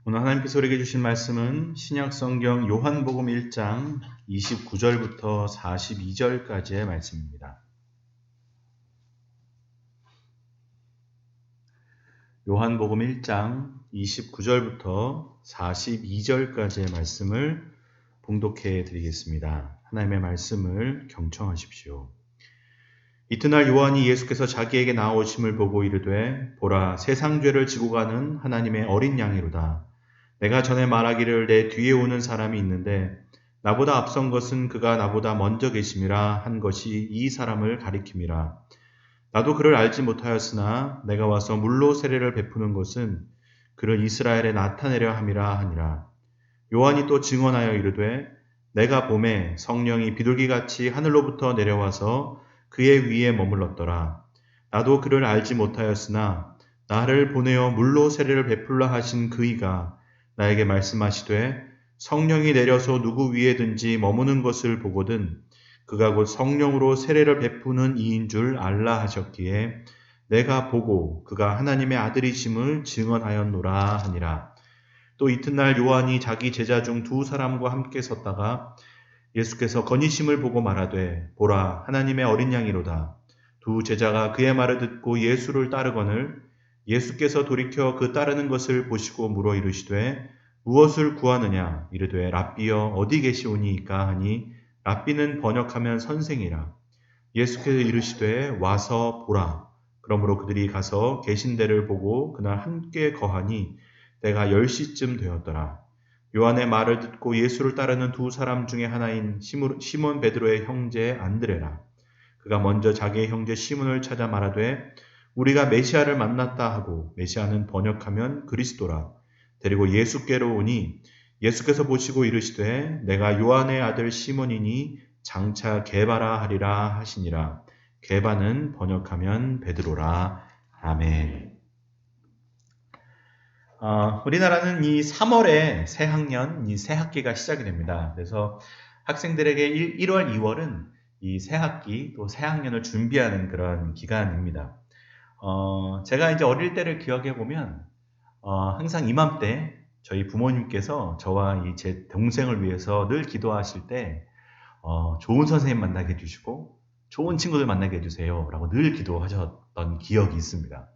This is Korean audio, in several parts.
오늘 하나님께서 우리에게 주신 말씀은 신약성경 요한복음 1장 29절부터 42절까지의 말씀입니다. 요한복음 1장 29절부터 42절까지의 말씀을 봉독해 드리겠습니다. 하나님의 말씀을 경청하십시오. 이튿날 요한이 예수께서 자기에게 나오심을 보고 이르되 보라 세상 죄를 지고 가는 하나님의 어린 양이로다. 내가 전에 말하기를 내 뒤에 오는 사람이 있는데 나보다 앞선 것은 그가 나보다 먼저 계심이라 한 것이 이 사람을 가리킴이라. 나도 그를 알지 못하였으나 내가 와서 물로 세례를 베푸는 것은 그를 이스라엘에 나타내려 함이라 하니라. 요한이 또 증언하여 이르되 내가 보매 성령이 비둘기같이 하늘로부터 내려와서 그의 위에 머물렀더라. 나도 그를 알지 못하였으나 나를 보내어 물로 세례를 베풀라 하신 그이가 나에게 말씀하시되 성령이 내려서 누구 위에든지 머무는 것을 보거든 그가 곧 성령으로 세례를 베푸는 이인 줄 알라 하셨기에 내가 보고 그가 하나님의 아들이심을 증언하였노라 하니라. 또 이튿날 요한이 자기 제자 중 두 사람과 함께 섰다가 예수께서 건의심을 보고 말하되 보라 하나님의 어린 양이로다. 두 제자가 그의 말을 듣고 예수를 따르거늘 예수께서 돌이켜 그 따르는 것을 보시고 물어 이르시되 무엇을 구하느냐 이르되 랍비여 어디 계시오니이까 하니 랍비는 번역하면 선생이라. 예수께서 이르시되 와서 보라. 그러므로 그들이 가서 계신 데를 보고 그날 함께 거하니 때가 10시쯤 되었더라. 요한의 말을 듣고 예수를 따르는 두 사람 중에 하나인 시몬 베드로의 형제 안드레라. 그가 먼저 자기의 형제 시몬을 찾아 말하되 우리가 메시아를 만났다 하고 메시아는 번역하면 그리스도라. 데리고 예수께로 오니 예수께서 보시고 이르시되 내가 요한의 아들 시몬이니 장차 게바라 하리라 하시니라. 게바는 번역하면 베드로라. 아멘. 우리나라는 이 3월에 새학년, 이 새학기가 시작이 됩니다. 그래서 학생들에게 1월, 2월은 이 새학기 또 새학년을 준비하는 그런 기간입니다. 제가 이제 어릴 때를 기억해 보면 항상 이맘때 저희 부모님께서 저와 이 제 동생을 위해서 늘 기도하실 때 좋은 선생님 만나게 해주시고 좋은 친구들 만나게 해주세요 라고 늘 기도하셨던 기억이 있습니다.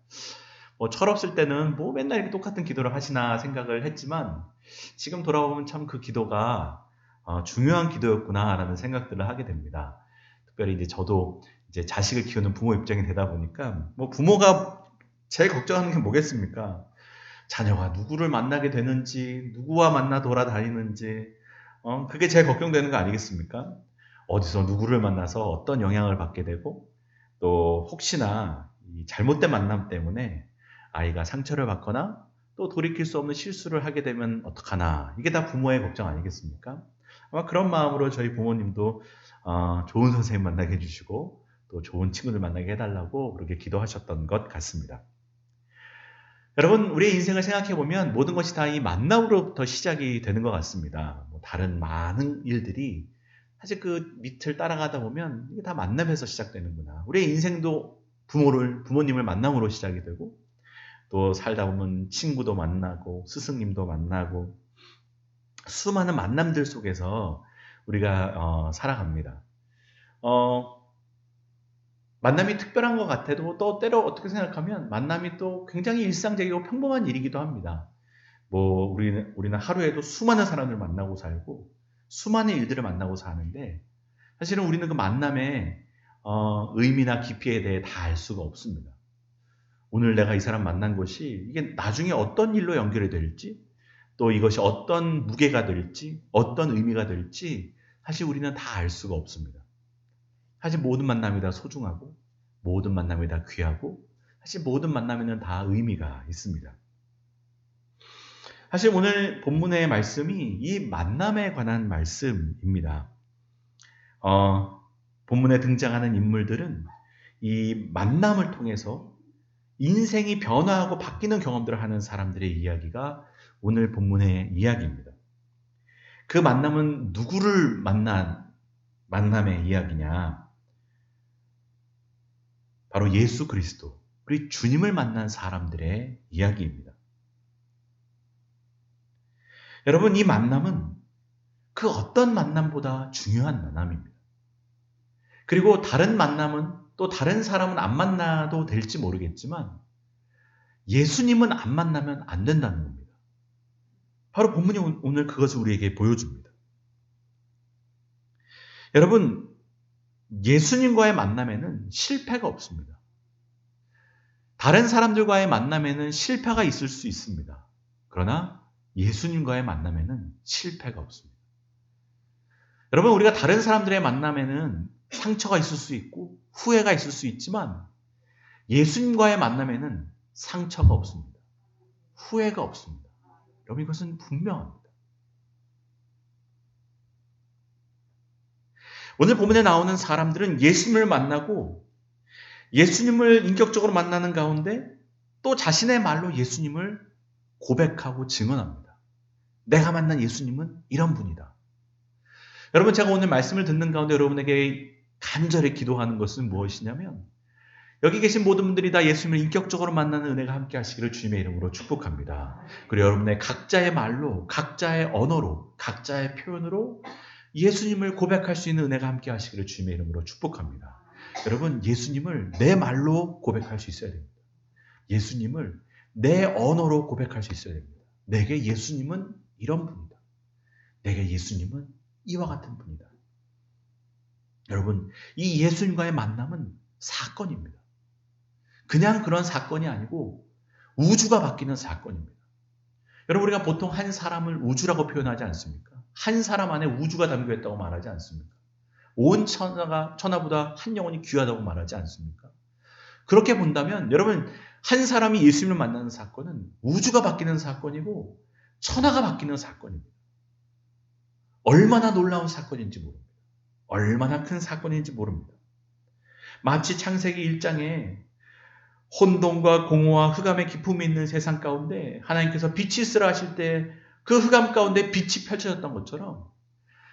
철없을 때는 맨날 이렇게 똑같은 기도를 하시나 생각을 했지만 지금 돌아보면 참 그 기도가 중요한 기도였구나라는 생각들을 하게 됩니다. 특별히 이제 저도 이제 자식을 키우는 부모 입장이 되다 보니까 부모가 제일 걱정하는 게 뭐겠습니까? 자녀가 누구를 만나게 되는지, 누구와 만나 돌아다니는지, 그게 제일 걱정되는 거 아니겠습니까? 어디서 누구를 만나서 어떤 영향을 받게 되고, 또 혹시나 이 잘못된 만남 때문에 아이가 상처를 받거나 또 돌이킬 수 없는 실수를 하게 되면 어떡하나. 이게 다 부모의 걱정 아니겠습니까? 아마 그런 마음으로 저희 부모님도 좋은 선생님 만나게 해주시고 또 좋은 친구들 만나게 해달라고 그렇게 기도하셨던 것 같습니다. 여러분, 우리의 인생을 생각해보면 모든 것이 다 이 만남으로부터 시작이 되는 것 같습니다. 다른 많은 일들이 사실 그 밑을 따라가다 보면 이게 다 만남에서 시작되는구나. 우리의 인생도 부모님을 만남으로 시작이 되고 또 살다 보면 친구도 만나고 스승님도 만나고 수많은 만남들 속에서 우리가 살아갑니다. 만남이 특별한 것 같아도 또 때로 어떻게 생각하면 만남이 또 굉장히 일상적이고 평범한 일이기도 합니다. 우리는 하루에도 수많은 사람을 만나고 살고 수많은 일들을 만나고 사는데 사실은 우리는 그 만남의 의미나 깊이에 대해 다 알 수가 없습니다. 오늘 내가 이 사람 만난 것이 이게 나중에 어떤 일로 연결이 될지 또 이것이 어떤 무게가 될지 어떤 의미가 될지 사실 우리는 다 알 수가 없습니다. 사실 모든 만남이 다 소중하고 모든 만남이 다 귀하고 사실 모든 만남에는 다 의미가 있습니다. 사실 오늘 본문의 말씀이 이 만남에 관한 말씀입니다. 본문에 등장하는 인물들은 이 만남을 통해서 인생이 변화하고 바뀌는 경험들을 하는 사람들의 이야기가 오늘 본문의 이야기입니다. 그 만남은 누구를 만난 만남의 이야기냐? 바로 예수 그리스도, 우리 주님을 만난 사람들의 이야기입니다. 여러분, 이 만남은 그 어떤 만남보다 중요한 만남입니다. 그리고 다른 만남은 또 다른 사람은 안 만나도 될지 모르겠지만 예수님은 안 만나면 안 된다는 겁니다. 바로 본문이 오늘 그것을 우리에게 보여줍니다. 여러분, 예수님과의 만남에는 실패가 없습니다. 다른 사람들과의 만남에는 실패가 있을 수 있습니다. 그러나 예수님과의 만남에는 실패가 없습니다. 여러분, 우리가 다른 사람들의 만남에는 상처가 있을 수 있고 후회가 있을 수 있지만 예수님과의 만남에는 상처가 없습니다. 후회가 없습니다. 여러분, 이것은 분명합니다. 오늘 본문에 나오는 사람들은 예수님을 만나고 예수님을 인격적으로 만나는 가운데 또 자신의 말로 예수님을 고백하고 증언합니다. 내가 만난 예수님은 이런 분이다. 여러분, 제가 오늘 말씀을 듣는 가운데 여러분에게 간절히 기도하는 것은 무엇이냐면 여기 계신 모든 분들이 다 예수님을 인격적으로 만나는 은혜가 함께 하시기를 주님의 이름으로 축복합니다. 그리고 여러분의 각자의 말로, 각자의 언어로, 각자의 표현으로 예수님을 고백할 수 있는 은혜가 함께 하시기를 주님의 이름으로 축복합니다. 여러분, 예수님을 내 말로 고백할 수 있어야 됩니다. 예수님을 내 언어로 고백할 수 있어야 됩니다. 내게 예수님은 이런 분이다. 내게 예수님은 이와 같은 분이다. 여러분, 이 예수님과의 만남은 사건입니다. 그냥 그런 사건이 아니고 우주가 바뀌는 사건입니다. 여러분, 우리가 보통 한 사람을 우주라고 표현하지 않습니까? 한 사람 안에 우주가 담겨있다고 말하지 않습니까? 온 천하보다 한 영혼이 귀하다고 말하지 않습니까? 그렇게 본다면 여러분, 한 사람이 예수님을 만나는 사건은 우주가 바뀌는 사건이고 천하가 바뀌는 사건입니다. 얼마나 놀라운 사건인지 모릅니다. 얼마나 큰 사건인지 모릅니다. 마치 창세기 1장에 혼돈과 공허와 흑암의 기품이 있는 세상 가운데 하나님께서 빛이 있으라 하실 때 그 흑암 가운데 빛이 펼쳐졌던 것처럼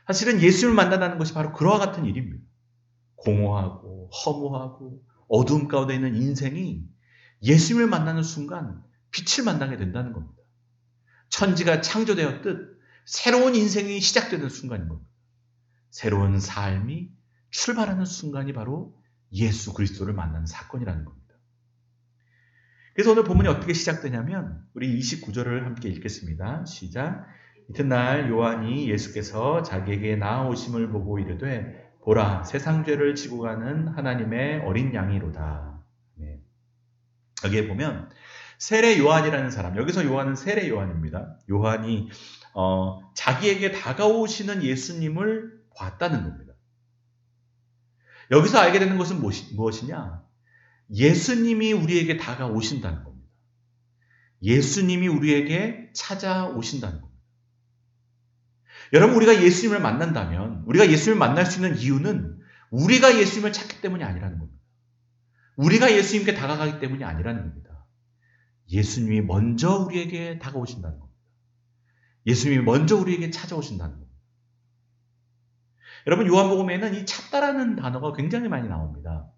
사실은 예수님을 만난다는 것이 바로 그와 같은 일입니다. 공허하고 허무하고 어두움 가운데 있는 인생이 예수님을 만나는 순간 빛을 만나게 된다는 겁니다. 천지가 창조되었듯 새로운 인생이 시작되는 순간인 겁니다. 새로운 삶이 출발하는 순간이 바로 예수 그리스도를 만나는 사건이라는 겁니다. 그래서 오늘 본문이 어떻게 시작되냐면 우리 29절을 함께 읽겠습니다. 시작. 이튿날 요한이 예수께서 자기에게 나아오심을 보고 이르되 보라, 세상 죄를 지고 가는 하나님의 어린 양이로다. 네. 여기에 보면 세례 요한이라는 사람, 여기서 요한은 세례 요한입니다. 요한이 자기에게 다가오시는 예수님을 봤다는 겁니다. 여기서 알게 되는 것은 무엇이냐? 예수님이 우리에게 다가오신다는 겁니다. 예수님이 우리에게 찾아오신다는 겁니다. 여러분, 우리가 예수님을 만난다면, 우리가 예수님을 만날 수 있는 이유는 우리가 예수님을 찾기 때문이 아니라는 겁니다. 우리가 예수님께 다가가기 때문이 아니라는 겁니다. 예수님이 먼저 우리에게 다가오신다는 겁니다. 예수님이 먼저 우리에게 찾아오신다는 겁니다. 여러분, 요한복음에는 이 찾다라는 단어가 굉장히 많이 나옵니다.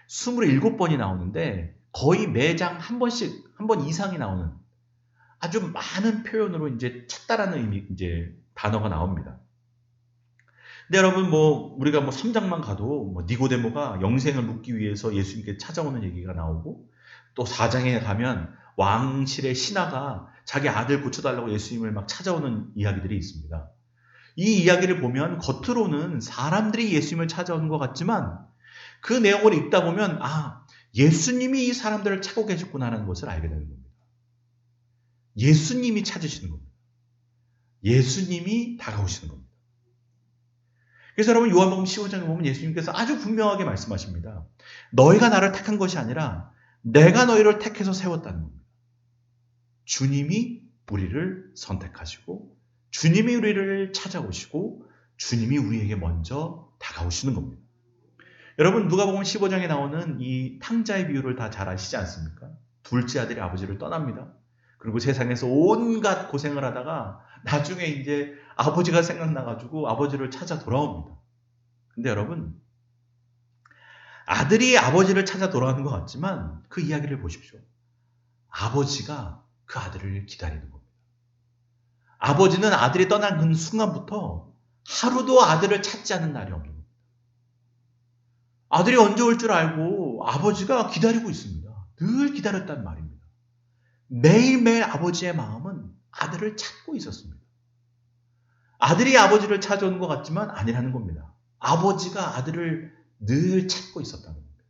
27번이 나오는데 거의 매장 한 번씩, 한 번 이상이 나오는 아주 많은 표현으로 이제 찾다라는 의미, 이제 단어가 나옵니다. 근데 여러분, 우리가 3장만 가도 니고데모가 영생을 묻기 위해서 예수님께 찾아오는 얘기가 나오고 또 4장에 가면 왕실의 신하가 자기 아들 고쳐달라고 예수님을 막 찾아오는 이야기들이 있습니다. 이 이야기를 보면 겉으로는 사람들이 예수님을 찾아오는 것 같지만 그 내용을 읽다 보면 예수님이 이 사람들을 찾고 계셨구나라는 것을 알게 되는 겁니다. 예수님이 찾으시는 겁니다. 예수님이 다가오시는 겁니다. 그래서 여러분, 요한복음 15장에 보면 예수님께서 아주 분명하게 말씀하십니다. 너희가 나를 택한 것이 아니라 내가 너희를 택해서 세웠다는 겁니다. 주님이 우리를 선택하시고 주님이 우리를 찾아오시고 주님이 우리에게 먼저 다가오시는 겁니다. 여러분, 누가복음 15장에 나오는 이 탕자의 비유를 다 잘 아시지 않습니까? 둘째 아들이 아버지를 떠납니다. 그리고 세상에서 온갖 고생을 하다가 나중에 이제 아버지가 생각나가지고 아버지를 찾아 돌아옵니다. 근데 여러분, 아들이 아버지를 찾아 돌아오는 것 같지만 그 이야기를 보십시오. 아버지가 그 아들을 기다리는 겁니다. 아버지는 아들이 떠난 그 순간부터 하루도 아들을 찾지 않은 날이 없는 겁니다. 아들이 언제 올 줄 알고 아버지가 기다리고 있습니다. 늘 기다렸단 말입니다. 매일매일 아버지의 마음은 아들을 찾고 있었습니다. 아들이 아버지를 찾아오는 것 같지만 아니라는 겁니다. 아버지가 아들을 늘 찾고 있었다는 겁니다.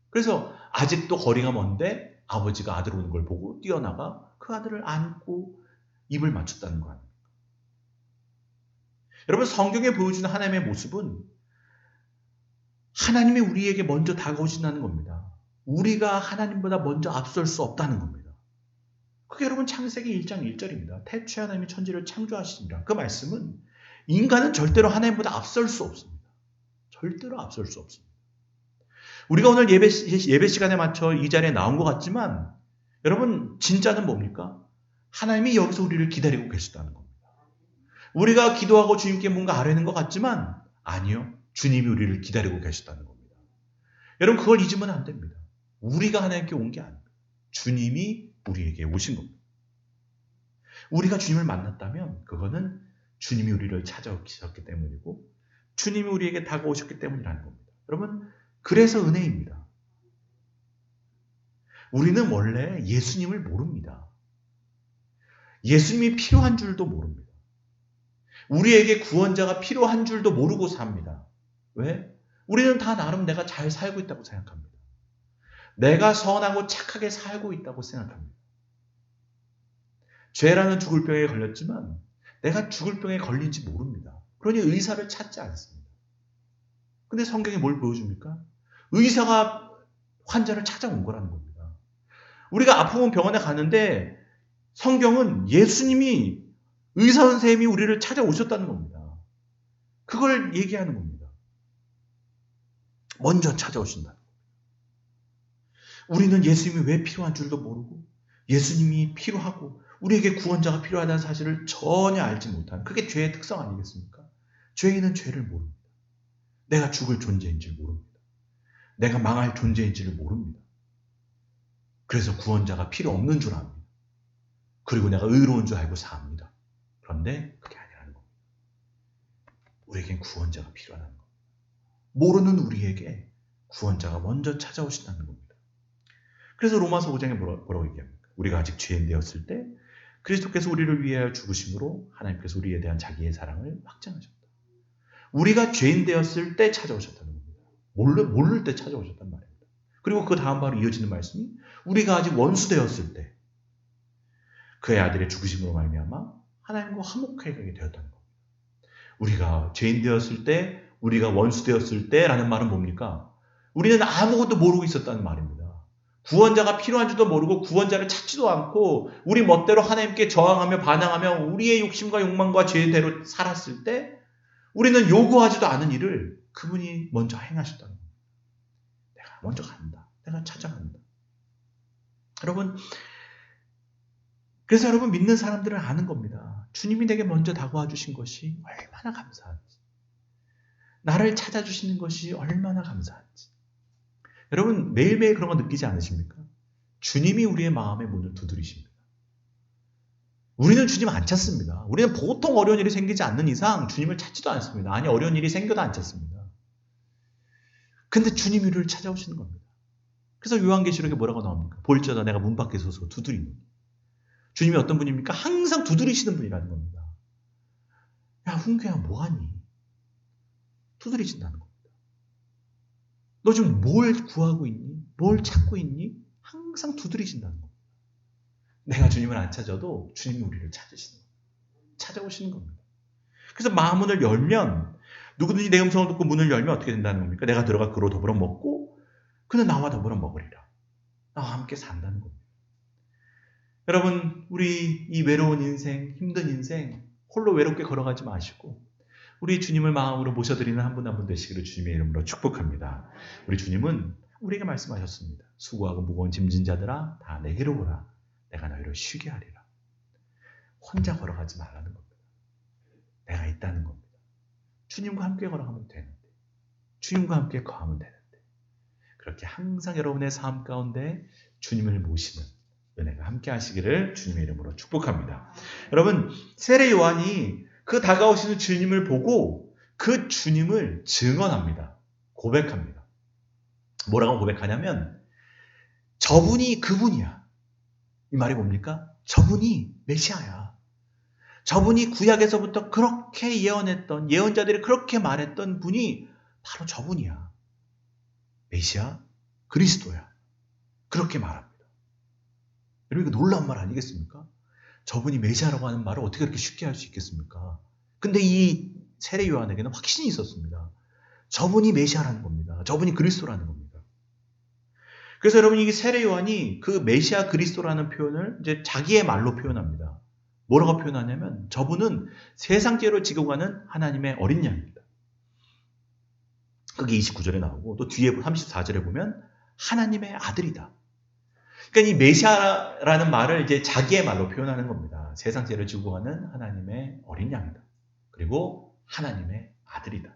그래서 아직도 거리가 먼데 아버지가 아들 오는 걸 보고 뛰어나가 그 아들을 안고 입을 맞췄다는 거 아닙니까? 여러분, 성경에 보여주는 하나님의 모습은 하나님이 우리에게 먼저 다가오신다는 겁니다. 우리가 하나님보다 먼저 앞설 수 없다는 겁니다. 그게 여러분 창세기 1장 1절입니다. 태초에 하나님이 천지를 창조하시니라. 그 말씀은 인간은 절대로 하나님보다 앞설 수 없습니다. 절대로 앞설 수 없습니다. 우리가 오늘 예배 시간에 맞춰 이 자리에 나온 것 같지만 여러분 진짜는 뭡니까? 하나님이 여기서 우리를 기다리고 계시다는 겁니다. 우리가 기도하고 주님께 뭔가 아뢰는 것 같지만 아니요. 주님이 우리를 기다리고 계시다는 겁니다. 여러분 그걸 잊으면 안 됩니다. 우리가 하나님께 온 게 아닙니다. 주님이 우리에게 오신 겁니다. 우리가 주님을 만났다면 그거는 주님이 우리를 찾아오셨기 때문이고 주님이 우리에게 다가오셨기 때문이라는 겁니다. 여러분 그래서 은혜입니다. 우리는 원래 예수님을 모릅니다. 예수님이 필요한 줄도 모릅니다. 우리에게 구원자가 필요한 줄도 모르고 삽니다. 왜? 우리는 다 나름 내가 잘 살고 있다고 생각합니다. 내가 선하고 착하게 살고 있다고 생각합니다. 죄라는 죽을 병에 걸렸지만 내가 죽을 병에 걸린지 모릅니다. 그러니 의사를 찾지 않습니다. 근데 성경이 뭘 보여줍니까? 의사가 환자를 찾아온 거라는 겁니다. 우리가 아프면 병원에 가는데 성경은 예수님이 의사 선생님이 우리를 찾아오셨다는 겁니다. 그걸 얘기하는 겁니다. 먼저 찾아오신다. 우리는 예수님이 왜 필요한 줄도 모르고 예수님이 필요하고 우리에게 구원자가 필요하다는 사실을 전혀 알지 못하는 그게 죄의 특성 아니겠습니까? 죄인은 죄를 모릅니다. 내가 죽을 존재인지를 모릅니다. 내가 망할 존재인지를 모릅니다. 그래서 구원자가 필요 없는 줄 압니다. 그리고 내가 의로운 줄 알고 삽니다. 그런데 그게 아니라는 겁니다. 우리에겐 구원자가 필요하다는 겁니다. 모르는 우리에게 구원자가 먼저 찾아오신다는 겁니다. 그래서 로마서 5장에 뭐라고 얘기합니까? 우리가 아직 죄인 되었을 때 그리스도께서 우리를 위하여 죽으심으로 하나님께서 우리에 대한 자기의 사랑을 확증하셨다. 우리가 죄인 되었을 때 찾아오셨다는 겁니다. 모를 때 찾아오셨단 말입니다. 그리고 그 다음 바로 이어지는 말씀이 우리가 아직 원수 되었을 때 그의 아들의 죽으심으로 말미암아 하나님과 화목하게 되었다는 겁니다. 우리가 죄인 되었을 때, 우리가 원수 되었을 때라는 말은 뭡니까? 우리는 아무것도 모르고 있었다는 말입니다. 구원자가 필요한 줄도 모르고 구원자를 찾지도 않고 우리 멋대로 하나님께 저항하며 반항하며 우리의 욕심과 욕망과 죄대로 살았을 때 우리는 요구하지도 않은 일을 그분이 먼저 행하셨다는 겁니다. 내가 먼저 간다. 내가 찾아간다. 여러분, 그래서 여러분 믿는 사람들은 아는 겁니다. 주님이 내게 먼저 다가와 주신 것이 얼마나 감사한지. 나를 찾아주시는 것이 얼마나 감사한지. 여러분 매일매일 그런 거 느끼지 않으십니까? 주님이 우리의 마음의 문을 두드리십니다. 우리는 주님 안 찾습니다. 우리는 보통 어려운 일이 생기지 않는 이상 주님을 찾지도 않습니다. 아니 어려운 일이 생겨도 안 찾습니다. 근데 주님이 우리를 찾아오시는 겁니다. 그래서 요한계시록에 뭐라고 나옵니까? 볼지어다 내가 문 밖에 서서 두드리니. 주님이 어떤 분입니까? 항상 두드리시는 분이라는 겁니다. 야 훈계야 뭐하니? 두드리신다는 겁니다. 너 지금 뭘 구하고 있니? 뭘 찾고 있니? 항상 두드리신다는 겁니다. 내가 주님을 안 찾아도 주님이 우리를 찾으시는 겁니다. 찾아오시는 겁니다. 그래서 마음문을 열면 누구든지 내 음성을 듣고 문을 열면 어떻게 된다는 겁니까? 내가 들어가 그로 더불어 먹고 그는 나와 더불어 먹으리라. 나와 함께 산다는 겁니다. 여러분 우리 이 외로운 인생, 힘든 인생 홀로 외롭게 걸어가지 마시고 우리 주님을 마음으로 모셔드리는 한 분 한 분 되시기를 주님의 이름으로 축복합니다. 우리 주님은 우리에게 말씀하셨습니다. 수고하고 무거운 짐진 자들아 다 내게로 오라. 내가 너희를 쉬게 하리라. 혼자 걸어가지 말라는 겁니다. 내가 있다는 겁니다. 주님과 함께 걸어가면 되는데 주님과 함께 거하면 되는데 그렇게 항상 여러분의 삶 가운데 주님을 모시는 은혜가 함께 하시기를 주님의 이름으로 축복합니다. 여러분, 세례 요한이 그 다가오시는 주님을 보고 그 주님을 증언합니다. 고백합니다. 뭐라고 고백하냐면 저분이 그분이야. 이 말이 뭡니까? 저분이 메시아야. 저분이 구약에서부터 그렇게 예언했던, 예언자들이 그렇게 말했던 분이 바로 저분이야. 메시아, 그리스도야. 그렇게 말합니다. 여러분, 이거 놀라운 말 아니겠습니까? 저분이 메시아라고 하는 말을 어떻게 그렇게 쉽게 할 수 있겠습니까? 근데 이 세례 요한에게는 확신이 있었습니다. 저분이 메시아라는 겁니다. 저분이 그리스도라는 겁니다. 그래서 여러분, 이 세례 요한이 그 메시아 그리스도라는 표현을 이제 자기의 말로 표현합니다. 뭐라고 표현하냐면 저분은 세상 죄를 지고 가는 하나님의 어린 양입니다. 그게 29절에 나오고 또 뒤에 34절에 보면 하나님의 아들이다. 그러니까 이 메시아라는 말을 이제 자기의 말로 표현하는 겁니다. 세상 죄를 지고 가는 하나님의 어린 양이다. 그리고 하나님의 아들이다.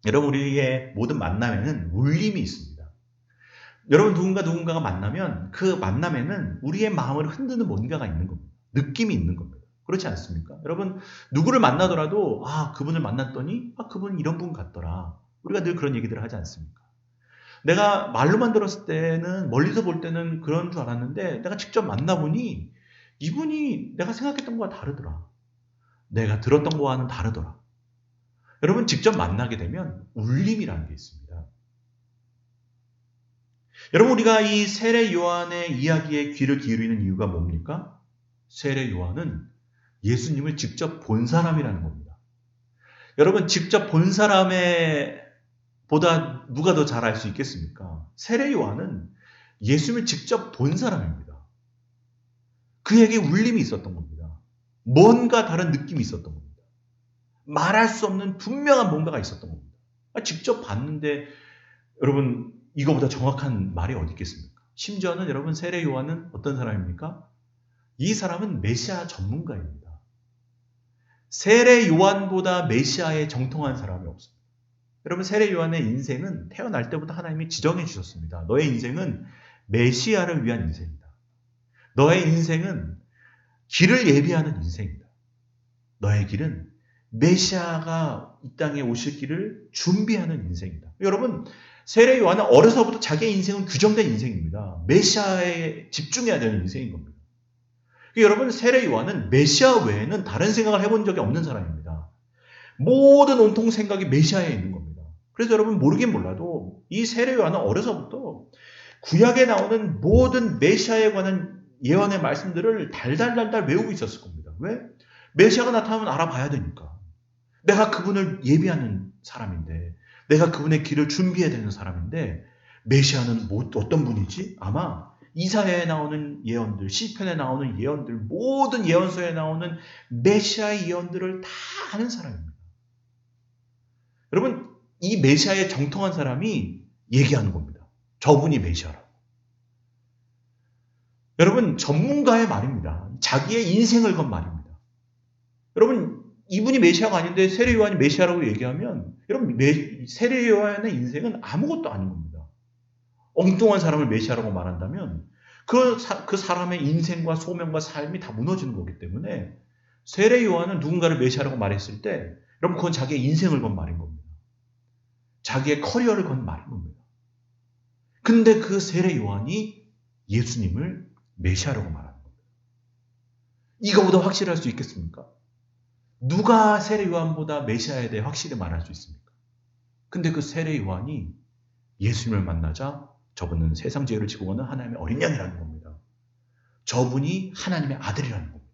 여러분, 우리의 모든 만남에는 울림이 있습니다. 여러분, 누군가가 만나면 그 만남에는 우리의 마음을 흔드는 뭔가가 있는 겁니다. 느낌이 있는 겁니다. 그렇지 않습니까? 여러분, 누구를 만나더라도 그분을 만났더니 그분은 이런 분 같더라. 우리가 늘 그런 얘기들을 하지 않습니까? 내가 말로만 들었을 때는, 멀리서 볼 때는 그런 줄 알았는데 내가 직접 만나보니 이분이 내가 생각했던 거와 다르더라. 내가 들었던 거와는 다르더라. 여러분, 직접 만나게 되면 울림이라는 게 있습니다. 여러분, 우리가 이 세례 요한의 이야기에 귀를 기울이는 이유가 뭡니까? 세례 요한은 예수님을 직접 본 사람이라는 겁니다. 여러분, 직접 본 사람의 보다 누가 더 잘 알 수 있겠습니까? 세례 요한은 예수님을 직접 본 사람입니다. 그에게 울림이 있었던 겁니다. 뭔가 다른 느낌이 있었던 겁니다. 말할 수 없는 분명한 뭔가가 있었던 겁니다. 직접 봤는데 여러분, 이거보다 정확한 말이 어디 있겠습니까? 심지어는 여러분, 세례 요한은 어떤 사람입니까? 이 사람은 메시아 전문가입니다. 세례 요한보다 메시아에 정통한 사람이 없습니다. 여러분, 세례 요한의 인생은 태어날 때부터 하나님이 지정해 주셨습니다. 너의 인생은 메시아를 위한 인생이다. 너의 인생은 길을 예비하는 인생이다. 너의 길은 메시아가 이 땅에 오실 길을 준비하는 인생이다. 여러분, 세례 요한은 어려서부터 자기의 인생은 규정된 인생입니다. 메시아에 집중해야 되는 인생인 겁니다. 여러분, 세례 요한은 메시아 외에는 다른 생각을 해본 적이 없는 사람입니다. 모든 온통 생각이 메시아에 있는 겁니다. 그래서 여러분, 모르긴 몰라도 이 세례 요한은 어려서부터 구약에 나오는 모든 메시아에 관한 예언의 말씀들을 달달달달 외우고 있었을 겁니다. 왜? 메시아가 나타나면 알아봐야 되니까. 내가 그분을 예비하는 사람인데, 내가 그분의 길을 준비해야 되는 사람인데, 메시아는 어떤 분이지? 아마 이사야에 나오는 예언들, 시편에 나오는 예언들, 모든 예언서에 나오는 메시아의 예언들을 다 아는 사람입니다. 여러분, 이 메시아에 정통한 사람이 얘기하는 겁니다. 저분이 메시아라고. 여러분, 전문가의 말입니다. 자기의 인생을 건 말입니다. 여러분, 이분이 메시아가 아닌데 세례 요한이 메시아라고 얘기하면 여러분, 세례 요한의 인생은 아무것도 아닌 겁니다. 엉뚱한 사람을 메시아라고 말한다면 그 사람의 인생과 소명과 삶이 다 무너지는 거기 때문에 세례 요한은 누군가를 메시아라고 말했을 때 여러분, 그건 자기의 인생을 건 말인 겁니다. 자기의 커리어를 건 말인 겁니다. 근데 그 세례 요한이 예수님을 메시아라고 말하는 겁니다. 이거보다 확실할 수 있겠습니까? 누가 세례 요한보다 메시아에 대해 확실히 말할 수 있습니까? 근데 그 세례 요한이 예수님을 만나자 저분은 세상 죄를 지고 가는 하나님의 어린 양이라는 겁니다. 저분이 하나님의 아들이라는 겁니다.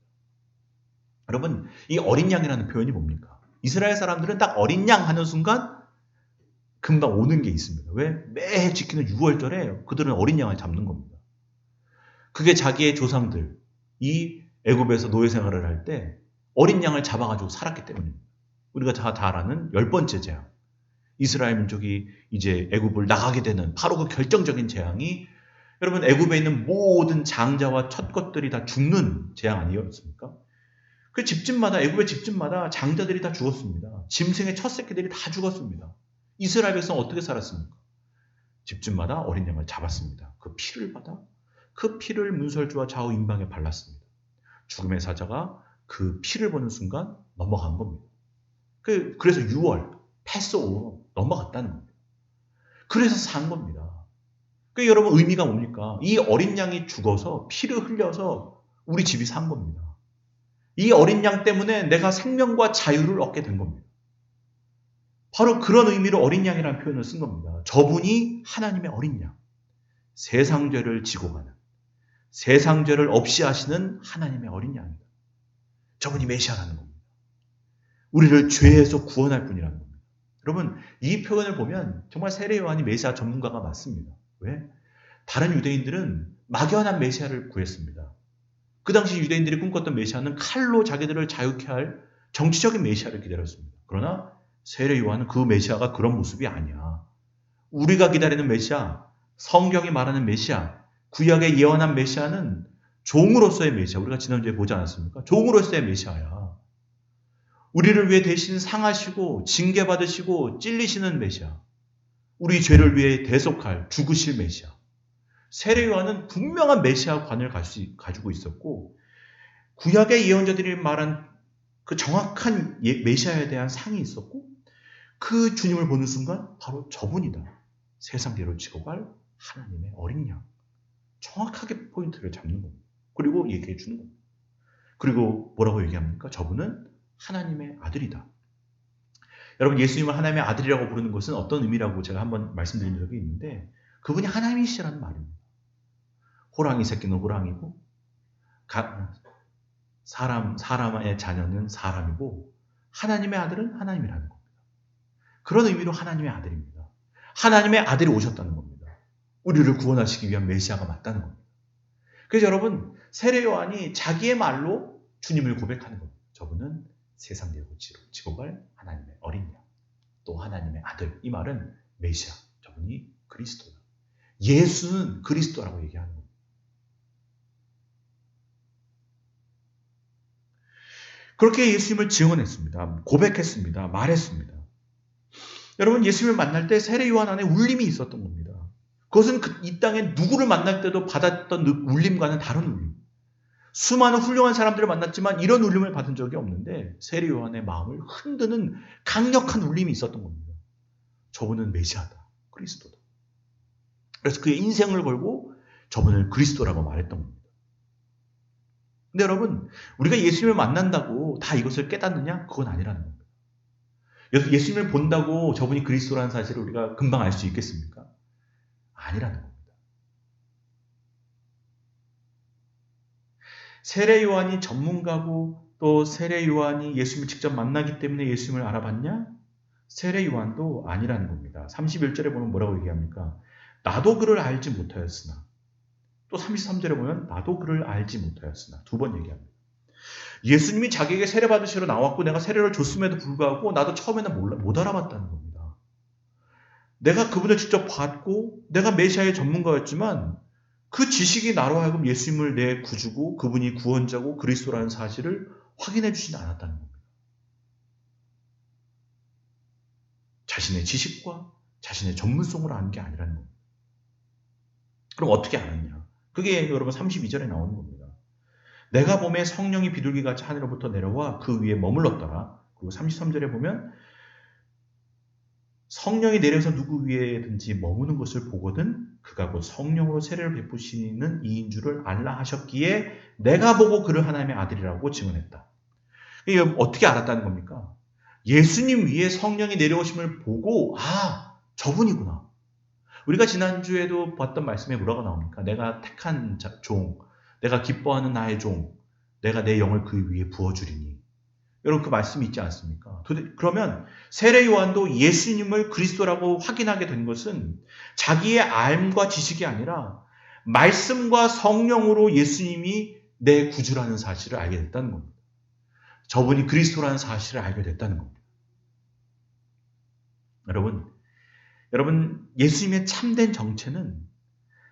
여러분, 이 어린 양이라는 표현이 뭡니까? 이스라엘 사람들은 딱 어린 양 하는 순간 금방 오는 게 있습니다. 왜? 매해 지키는 6월절에 그들은 어린 양을 잡는 겁니다. 그게 자기의 조상들, 이 애굽에서 노예 생활을 할 때 어린 양을 잡아가지고 살았기 때문입니다. 우리가 다 아는 10번째 재앙. 이스라엘 민족이 이제 애굽을 나가게 되는 바로 그 결정적인 재앙이 여러분, 애굽에 있는 모든 장자와 첫 것들이 다 죽는 재앙 아니었습니까? 그 집집마다, 애굽의 집집마다 장자들이 다 죽었습니다. 짐승의 첫 새끼들이 다 죽었습니다. 이스라엘 백성 어떻게 살았습니까? 집집마다 어린 양을 잡았습니다. 그 피를 받아 그 피를 문설주와 좌우 임방에 발랐습니다. 죽음의 사자가 그 피를 보는 순간 넘어간 겁니다. 그래서 6월, 패스오버 넘어갔다는 겁니다. 그래서 산 겁니다. 여러분 의미가 뭡니까? 이 어린 양이 죽어서 피를 흘려서 우리 집이 산 겁니다. 이 어린 양 때문에 내가 생명과 자유를 얻게 된 겁니다. 바로 그런 의미로 어린 양이라는 표현을 쓴 겁니다. 저분이 하나님의 어린 양, 세상 죄를 지고 가는, 세상 죄를 없이 하시는 하나님의 어린 양입니다. 저분이 메시아라는 겁니다. 우리를 죄에서 구원할 분이라는 겁니다. 여러분 이 표현을 보면 정말 세례 요한이 메시아 전문가가 맞습니다. 왜? 다른 유대인들은 막연한 메시아를 구했습니다. 그 당시 유대인들이 꿈꿨던 메시아는 칼로 자기들을 자유케 할 정치적인 메시아를 기다렸습니다. 그러나 세례 요한은 그 메시아가 그런 모습이 아니야. 우리가 기다리는 메시아, 성경이 말하는 메시아, 구약에 예언한 메시아는 종으로서의 메시아. 우리가 지난주에 보지 않았습니까? 종으로서의 메시아야. 우리를 위해 대신 상하시고 징계받으시고 찔리시는 메시아. 우리 죄를 위해 대속할 죽으실 메시아. 세례 요한은 분명한 메시아관을 가지고 있었고 구약의 예언자들이 말한 그 정확한 메시아에 대한 상이 있었고 그 주님을 보는 순간 바로 저분이다. 세상 죄를 지고 갈 하나님의 어린 양. 정확하게 포인트를 잡는 겁니다. 그리고 얘기해 주는 겁니다. 그리고 뭐라고 얘기합니까? 저분은 하나님의 아들이다. 여러분 예수님을 하나님의 아들이라고 부르는 것은 어떤 의미라고 제가 한번 말씀드린 적이 있는데 그분이 하나님이시라는 말입니다. 호랑이 새끼는 호랑이고 사람의 자녀는 사람이고 하나님의 아들은 하나님이라는 겁니다. 그런 의미로 하나님의 아들입니다. 하나님의 아들이 오셨다는 겁니다. 우리를 구원하시기 위한 메시아가 맞다는 겁니다. 그래서 여러분 세례 요한이 자기의 말로 주님을 고백하는 겁니다. 저분은 세상 죄를 지고 갈 하나님의 어린 양, 또 하나님의 아들. 이 말은 메시아, 저분이 그리스도다. 예수는 그리스도라고 얘기하는 겁니다. 그렇게 예수님을 증언했습니다. 고백했습니다. 말했습니다. 여러분 예수님을 만날 때 세례 요한 안에 울림이 있었던 겁니다. 그것은 이 땅에 누구를 만날 때도 받았던 울림과는 다른 울림. 수많은 훌륭한 사람들을 만났지만 이런 울림을 받은 적이 없는데 세례 요한의 마음을 흔드는 강력한 울림이 있었던 겁니다. 저분은 메시아다. 그리스도다. 그래서 그의 인생을 걸고 저분을 그리스도라고 말했던 겁니다. 근데 여러분 우리가 예수님을 만난다고 다 이것을 깨닫느냐? 그건 아니라는 겁니다. 예수님을 본다고 저분이 그리스도라는 사실을 우리가 금방 알 수 있겠습니까? 아니라는 겁니다. 세례 요한이 전문가고 또 세례 요한이 예수님을 직접 만나기 때문에 예수님을 알아봤냐? 세례 요한도 아니라는 겁니다. 31절에 보면 뭐라고 얘기합니까? 나도 그를 알지 못하였으나 또 33절에 보면 나도 그를 알지 못하였으나 두 번 얘기합니다. 예수님이 자기에게 세례 받으시러 나왔고 내가 세례를 줬음에도 불구하고 나도 처음에는 못 알아봤다는 겁니다. 내가 그분을 직접 봤고 내가 메시아의 전문가였지만 그 지식이 나로 하여금 예수님을 내 구주고 그분이 구원자고 그리스도라는 사실을 확인해 주지는 않았다는 겁니다. 자신의 지식과 자신의 전문성으로 아는 게 아니라는 겁니다. 그럼 어떻게 알았냐? 그게 여러분 32절에 나오는 겁니다. 내가 봄에 성령이 비둘기같이 하늘로부터 내려와 그 위에 머물렀더라. 그리고 33절에 보면 성령이 내려서 누구 위에든지 머무는 것을 보거든 그가 곧 성령으로 세례를 베푸시는 이인 줄을 알라 하셨기에 내가 보고 그를 하나님의 아들이라고 증언했다. 이게 어떻게 알았다는 겁니까? 예수님 위에 성령이 내려오심을 보고 저분이구나. 우리가 지난주에도 봤던 말씀에 뭐라고 나옵니까? 내가 택한 종, 내가 기뻐하는 나의 종, 내가 내 영을 그 위에 부어주리니. 여러분 그 말씀이 있지 않습니까? 그러면 세례 요한도 예수님을 그리스도라고 확인하게 된 것은 자기의 알과 지식이 아니라 말씀과 성령으로 예수님이 내 구주라는 사실을 알게 됐다는 겁니다. 저분이 그리스도라는 사실을 알게 됐다는 겁니다. 여러분 예수님의 참된 정체는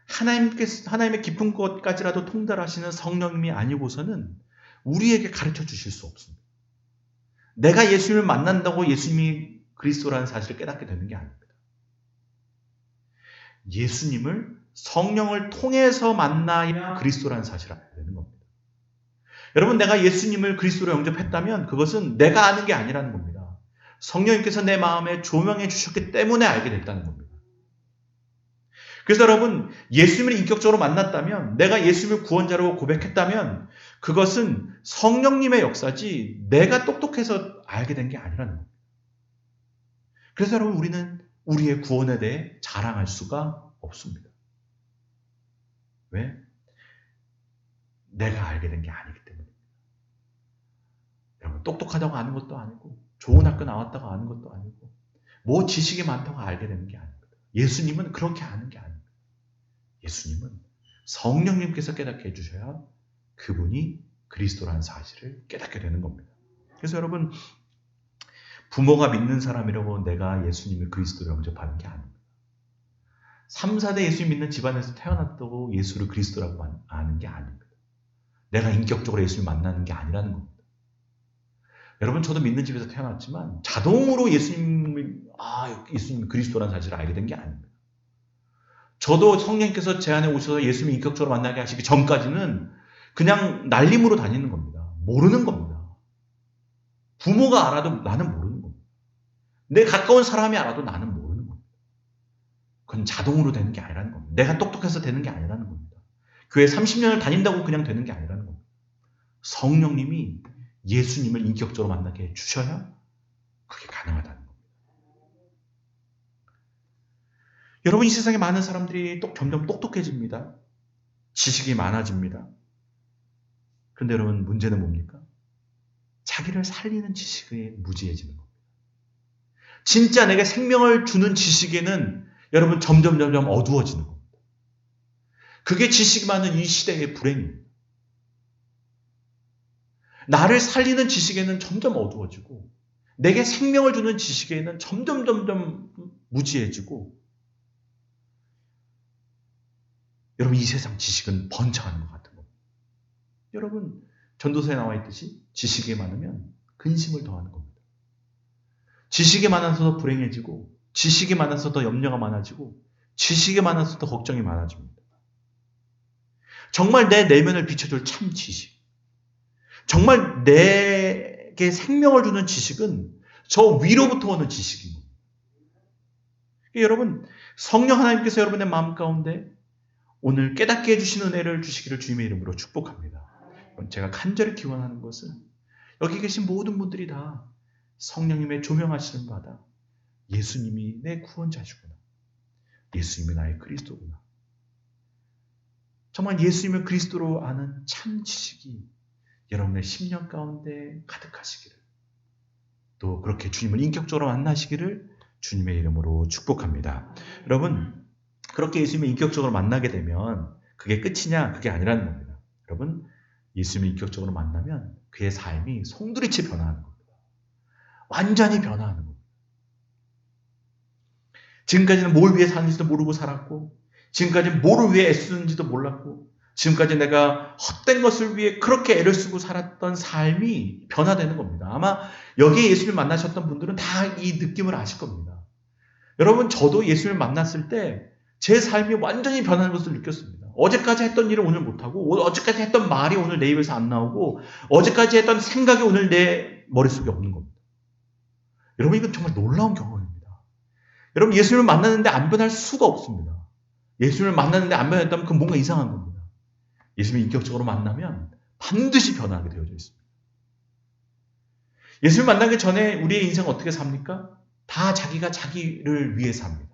하나님의 깊은 것까지라도 통달하시는 성령님이 아니고서는 우리에게 가르쳐 주실 수 없습니다. 내가 예수님을 만난다고 예수님이 그리스도라는 사실을 깨닫게 되는 게 아닙니다. 예수님을 성령을 통해서 만나야 그리스도라는 사실을 알게 되는 겁니다. 여러분, 내가 예수님을 그리스도로 영접했다면 그것은 내가 아는 게 아니라는 겁니다. 성령님께서 내 마음에 조명해 주셨기 때문에 알게 됐다는 겁니다. 그래서 여러분, 예수님을 인격적으로 만났다면, 내가 예수님을 구원자로 고백했다면 그것은 성령님의 역사지 내가 똑똑해서 알게 된 게 아니라는 겁니다. 그래서 여러분, 우리는 우리의 구원에 대해 자랑할 수가 없습니다. 왜? 내가 알게 된 게 아니기 때문입니다. 여러분, 똑똑하다고 아는 것도 아니고 좋은 학교 나왔다고 아는 것도 아니고 뭐 지식이 많다고 알게 되는 게 아닙니다. 예수님은 그렇게 아는 게 아닙니다. 예수님은 성령님께서 깨닫게 해주셔야 그분이 그리스도라는 사실을 깨닫게 되는 겁니다. 그래서 여러분, 부모가 믿는 사람이라고 내가 예수님을 그리스도로 영접하는 게 아닙니다. 3, 4대 예수님 믿는 집안에서 태어났다고 예수를 그리스도라고 아는 게 아닙니다. 내가 인격적으로 예수를 만나는 게 아니라는 겁니다. 여러분, 저도 믿는 집에서 태어났지만 자동으로 예수님이 그리스도라는 사실을 알게 된 게 아닙니다. 저도 성령님께서 제 안에 오셔서 예수님을 인격적으로 만나게 하시기 전까지는 그냥 날림으로 다니는 겁니다. 모르는 겁니다. 부모가 알아도 나는 모르는 겁니다. 내 가까운 사람이 알아도 나는 모르는 겁니다. 그건 자동으로 되는 게 아니라는 겁니다. 내가 똑똑해서 되는 게 아니라는 겁니다. 교회 30년을 다닌다고 그냥 되는 게 아니라는 겁니다. 성령님이 예수님을 인격적으로 만나게 해주셔야 그게 가능하다는 겁니다. 여러분, 이 세상에 많은 사람들이 점점 똑똑해집니다. 지식이 많아집니다. 그런데 여러분, 문제는 뭡니까? 자기를 살리는 지식에 무지해지는 겁니다. 진짜 내게 생명을 주는 지식에는 여러분 점점 어두워지는 겁니다. 그게 지식이 많은 이 시대의 불행입니다. 나를 살리는 지식에는 점점 어두워지고 내게 생명을 주는 지식에는 점점 무지해지고, 여러분, 이 세상 지식은 번창하는 것 같은 겁니다. 여러분, 전도서에 나와 있듯이 지식이 많으면 근심을 더하는 겁니다. 지식이 많아서 더 불행해지고, 지식이 많아서 더 염려가 많아지고, 지식이 많아서 더 걱정이 많아집니다. 정말 내 내면을 비춰줄 참 지식, 정말 내게 생명을 주는 지식은 저 위로부터 오는 지식인 겁니다. 여러분, 성령 하나님께서 여러분의 마음 가운데 오늘 깨닫게 해주신 은혜를 주시기를 주님의 이름으로 축복합니다. 제가 간절히 기원하는 것은 여기 계신 모든 분들이 다 성령님의 조명하시는 바다, 예수님이 내 구원자시구나, 예수님이 나의 그리스도구나, 정말 예수님을 그리스도로 아는 참 지식이 여러분의 심령 가운데 가득하시기를, 또 그렇게 주님을 인격적으로 만나시기를 주님의 이름으로 축복합니다. 여러분, 그렇게 예수님을 인격적으로 만나게 되면 그게 끝이냐? 그게 아니라는 겁니다. 여러분, 예수님을 인격적으로 만나면 그의 삶이 송두리째 변화하는 겁니다. 완전히 변화하는 겁니다. 지금까지는 뭘 위해 사는지도 모르고 살았고, 지금까지는 뭐를 위해 애쓰는지도 몰랐고, 지금까지 내가 헛된 것을 위해 그렇게 애를 쓰고 살았던 삶이 변화되는 겁니다. 아마 여기에 예수님을 만나셨던 분들은 다 이 느낌을 아실 겁니다. 여러분, 저도 예수님을 만났을 때 제 삶이 완전히 변하는 것을 느꼈습니다. 어제까지 했던 일을 오늘 못하고, 어제까지 했던 말이 오늘 내 입에서 안 나오고, 어제까지 했던 생각이 오늘 내 머릿속에 없는 겁니다. 여러분, 이건 정말 놀라운 경험입니다. 여러분, 예수님을 만났는데 안 변할 수가 없습니다. 예수님을 만났는데 안 변했다면 그건 뭔가 이상한 겁니다. 예수님을 인격적으로 만나면 반드시 변하게 되어져 있습니다. 예수님을 만나기 전에 우리의 인생은 어떻게 삽니까? 다 자기가 자기를 위해 삽니다.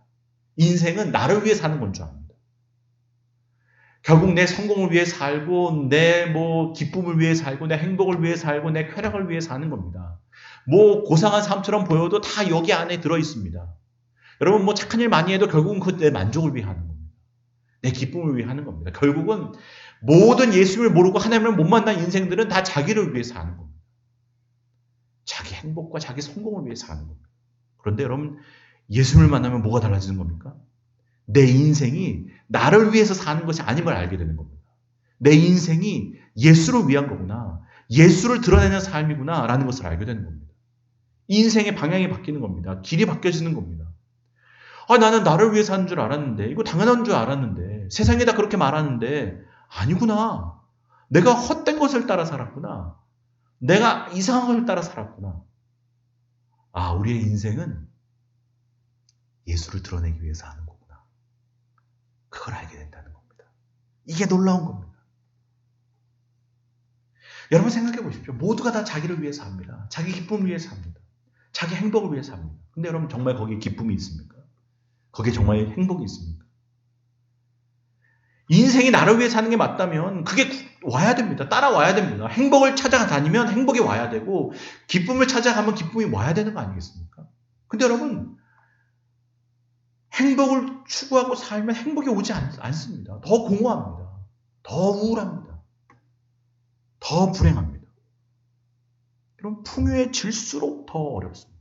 인생은 나를 위해 사는 건 줄 압니다. 결국 내 성공을 위해 살고, 내 기쁨을 위해 살고, 내 행복을 위해 살고, 내 쾌락을 위해 사는 겁니다. 고상한 삶처럼 보여도 다 여기 안에 들어 있습니다. 여러분, 착한 일 많이 해도 결국은 그 내 만족을 위해 하는 겁니다. 내 기쁨을 위해 하는 겁니다. 결국은 모든 예수님을 모르고 하나님을 못 만난 인생들은 다 자기를 위해 사는 겁니다. 자기 행복과 자기 성공을 위해 사는 겁니다. 그런데 여러분, 예수님을 만나면 뭐가 달라지는 겁니까? 내 인생이 나를 위해서 사는 것이 아님을 알게 되는 겁니다. 내 인생이 예수를 위한 거구나, 예수를 드러내는 삶이구나 라는 것을 알게 되는 겁니다. 인생의 방향이 바뀌는 겁니다. 길이 바뀌어지는 겁니다. 나는 나를 위해 사는 줄 알았는데, 이거 당연한 줄 알았는데 말하는데, 세상이 다 그렇게 말하는데 아니구나. 내가 헛된 것을 따라 살았구나. 내가 이상한 것을 따라 살았구나. 아, 우리의 인생은 예수를 드러내기 위해서 하는 거구나. 그걸 알게 된다는 겁니다. 이게 놀라운 겁니다. 여러분 생각해 보십시오. 모두가 다 자기를 위해서 합니다. 자기 기쁨을 위해서 합니다. 자기 행복을 위해서 합니다. 근데 여러분 정말 거기에 기쁨이 있습니까? 거기에 정말 행복이 있습니까? 인생이 나를 위해 사는 게 맞다면 그게 와야 됩니다. 따라와야 됩니다. 행복을 찾아다니면 행복이 와야 되고 기쁨을 찾아가면 기쁨이 와야 되는 거 아니겠습니까? 근데 여러분 행복을 추구하고 살면 행복이 오지 않습니다. 더 공허합니다. 더 우울합니다. 더 불행합니다. 그럼 풍요해질수록 더 어렵습니다.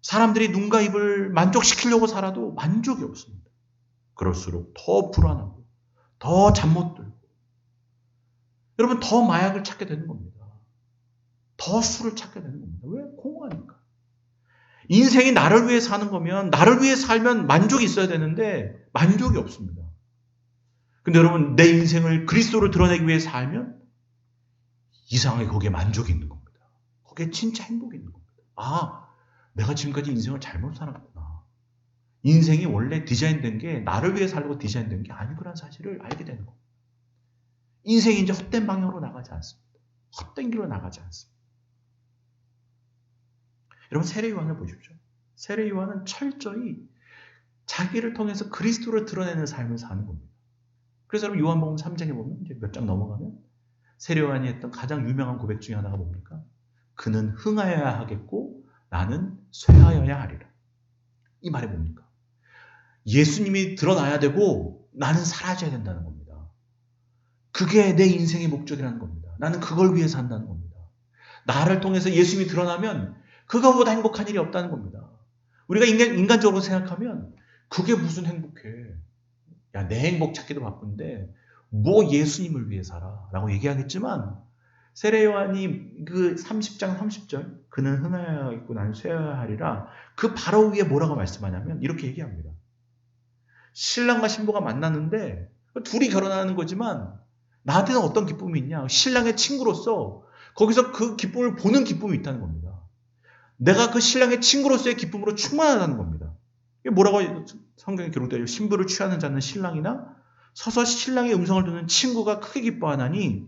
사람들이 눈과 입을 만족시키려고 살아도 만족이 없습니다. 그럴수록 더 불안하고 더 잠 못 들고 여러분 더 마약을 찾게 되는 겁니다. 더 술을 찾게 되는 겁니다. 왜? 공허하니까. 인생이 나를 위해 사는 거면 나를 위해 살면 만족이 있어야 되는데 만족이 없습니다. 근데 여러분 내 인생을 그리스도로 드러내기 위해 살면 이상하게 거기에 만족이 있는 겁니다. 거기에 진짜 행복이 있는 겁니다. 아, 내가 지금까지 인생을 잘못 살았구나. 인생이 원래 디자인된 게 나를 위해 살려고 디자인된 게 아니구나 사실을 알게 되는 겁니다. 인생이 이제 헛된 방향으로 나가지 않습니다. 헛된 길로 나가지 않습니다. 여러분 세례 요한을 보십시오. 세례 요한은 철저히 자기를 통해서 그리스도를 드러내는 삶을 사는 겁니다. 그래서 여러분 요한복음 3장에 보면 이제 몇 장 넘어가면 세례 요한이 했던 가장 유명한 고백 중에 하나가 뭡니까? 그는 흥하여야 하겠고 나는 쇠하여야 하리라. 이 말이 뭡니까? 예수님이 드러나야 되고 나는 사라져야 된다는 겁니다. 그게 내 인생의 목적이라는 겁니다. 나는 그걸 위해 산다는 겁니다. 나를 통해서 예수님이 드러나면 그거보다 행복한 일이 없다는 겁니다. 우리가 인간적으로 생각하면 그게 무슨 행복해. 야, 내 행복 찾기도 바쁜데 뭐 예수님을 위해 살아 라고 얘기하겠지만 세례 요한이 그 30장 30절 그는 흥하여야 있고 나는 쇠하여야 하리라 그 바로 위에 뭐라고 말씀하냐면 이렇게 얘기합니다. 신랑과 신부가 만났는데 둘이 결혼하는 거지만 나한테는 어떤 기쁨이 있냐. 신랑의 친구로서 거기서 그 기쁨을 보는 기쁨이 있다는 겁니다. 내가 그 신랑의 친구로서의 기쁨으로 충만하다는 겁니다. 이게 뭐라고 성경에 기록되어 있죠. 신부를 취하는 자는 신랑이나 서서 신랑의 음성을 듣는 친구가 크게 기뻐하나니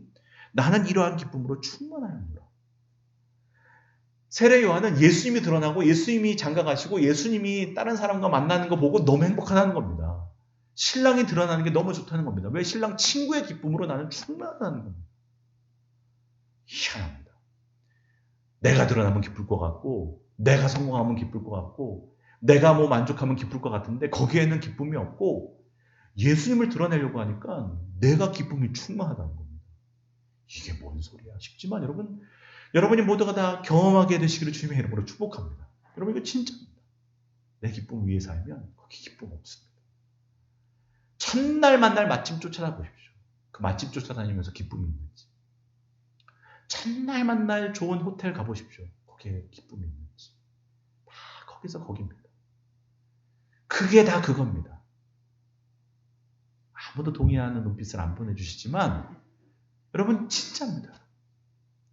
나는 이러한 기쁨으로 충만하노라. 세례 요한은 예수님이 드러나고 예수님이 장가가시고 예수님이 다른 사람과 만나는 거 보고 너무 행복하다는 겁니다. 신랑이 드러나는 게 너무 좋다는 겁니다. 왜? 신랑 친구의 기쁨으로 나는 충만하다는 겁니다. 희한합니다. 내가 드러나면 기쁠 것 같고 내가 성공하면 기쁠 것 같고 내가 뭐 만족하면 기쁠 것 같은데 거기에는 기쁨이 없고 예수님을 드러내려고 하니까 내가 기쁨이 충만하다는 겁니다. 이게 뭔 소리야 싶지만 여러분이 모두가 다 경험하게 되시기를 주님의 이름으로 축복합니다. 여러분 이거 진짜입니다. 내 기쁨 위에 살면 거기 기쁨 없습니다. 첫날 만날 맛집 쫓아다보십시오. 그 맛집 쫓아다니면서 기쁨이 있는지. 첫날 만날 좋은 호텔 가보십시오. 거기에 기쁨이 있는지. 다 거기서 거기입니다. 그게 다 그겁니다. 아무도 동의하는 눈빛을 안 보내주시지만 여러분 진짜입니다.